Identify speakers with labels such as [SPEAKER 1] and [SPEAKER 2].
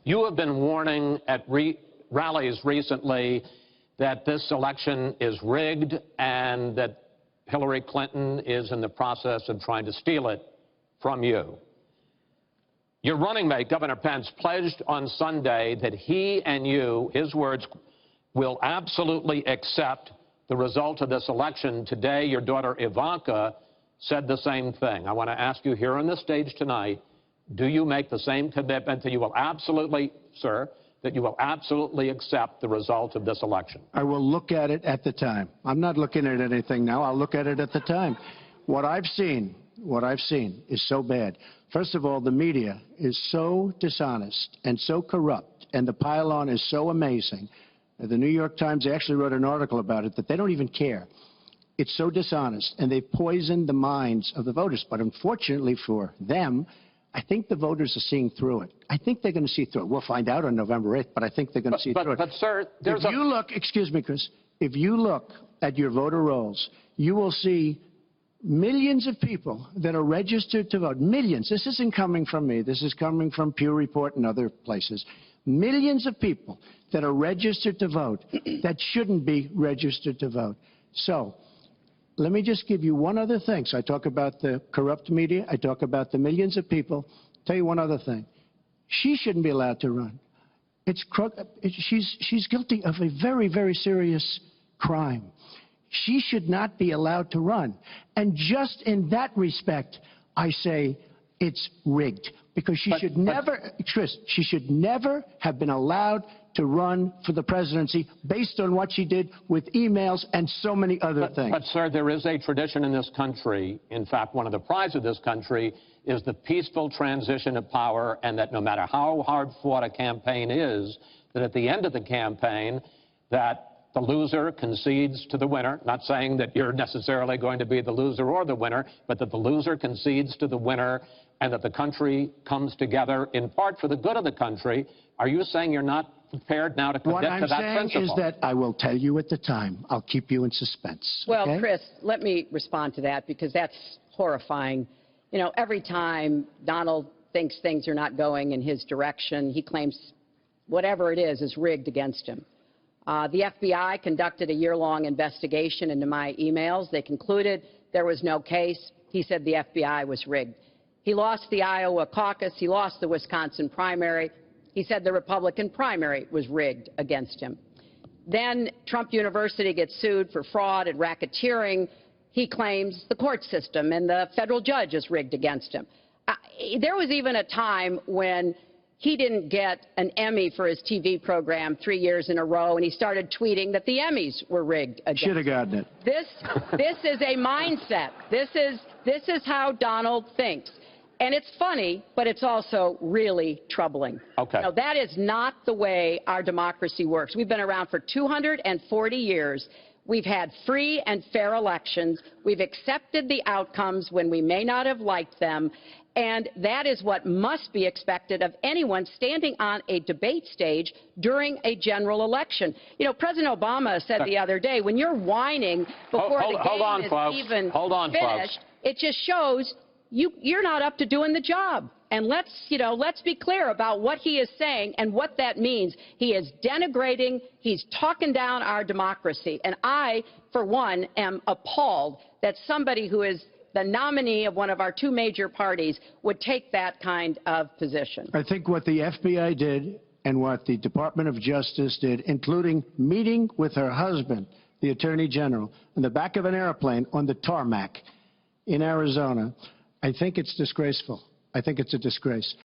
[SPEAKER 1] You have been warning at rallies recently that this election is rigged and that Hillary Clinton is in the process of trying to steal it from you. Your running mate, Governor Pence, pledged on Sunday that he and you, his words, will absolutely accept the result of this election. Today, your daughter Ivanka said the same thing. I want to ask you here on the stage tonight, do you make the same commitment that you will absolutely, sir, that you will absolutely accept the result of this election?
[SPEAKER 2] I will look at it at the time. I'm not looking at anything now. I'll look at it at the time. What I've seen is so bad. First of all, the media is so dishonest and so corrupt, and the pile-on is so amazing. The New York Times actually wrote an article about it that they don't even care. It's so dishonest, and they've poisoned the minds of the voters. But unfortunately for them, I think the voters are seeing through it. I think they're going to see through it. We'll find out on November 8th, but I think they're going to see through it.
[SPEAKER 1] But, sir,
[SPEAKER 2] if you look, excuse me, Chris, if you look at your voter rolls, you will see millions of people that are registered to vote. Millions. This isn't coming from me. This is coming from Pew Report and other places. Millions of people that are registered to vote that shouldn't be registered to vote. So let me just give you one other thing. So I talk about the corrupt media. I talk about the millions of people. Tell you one other thing. She shouldn't be allowed to run. She's guilty of a very, very serious crime. She should not be allowed to run. And just in that respect, I say it's rigged. Because she should never, Chris, she should never have been allowed to run for the presidency based on what she did with emails and so many other things.
[SPEAKER 1] But, sir, there is a tradition in this country. In fact, one of the prides of this country is the peaceful transition of power, and that no matter how hard fought a campaign is, that at the end of the campaign, that the loser concedes to the winner. Not saying that you're necessarily going to be the loser or the winner, but that the loser concedes to the winner and that the country comes together in part for the good of the country. Are you saying you're not prepared now to commit to that principle?
[SPEAKER 2] What I'm saying is that I will tell you at the time. I'll keep you in suspense.
[SPEAKER 3] Well,
[SPEAKER 2] okay?
[SPEAKER 3] Chris, let me respond to that because that's horrifying. You know, every time Donald thinks things are not going in his direction, he claims whatever it is rigged against him. The FBI conducted a year-long investigation into my emails. They concluded there was no case. He said the FBI was rigged. He lost the Iowa caucus. He lost the Wisconsin primary. He said the Republican primary was rigged against him. Then Trump University gets sued for fraud and racketeering. He claims the court system and the federal judge is rigged against him. There was even a time when he didn't get an Emmy for his TV program 3 years in a row, and he started tweeting that the Emmys were rigged against him.
[SPEAKER 2] Should have gotten it.
[SPEAKER 3] This is a mindset. This is how Donald thinks. And it's funny, but it's also really troubling.
[SPEAKER 1] Okay.
[SPEAKER 3] Now, that is not the way our democracy works. We've been around for 240 years. We've had free and fair elections. We've accepted the outcomes when we may not have liked them. And that is what must be expected of anyone standing on a debate stage during a general election. You know, President Obama said the other day, when you're whining before the game is even finished, it just shows you're not up to doing the job. And let's be clear about what he is saying and what that means. He is denigrating, he's talking down our democracy. And I, for one, am appalled that somebody who is the nominee of one of our two major parties would take that kind of position.
[SPEAKER 2] I think what the FBI did and what the Department of Justice did, including meeting with her husband, the Attorney General, in the back of an airplane on the tarmac in Arizona, I think it's disgraceful. I think it's a disgrace.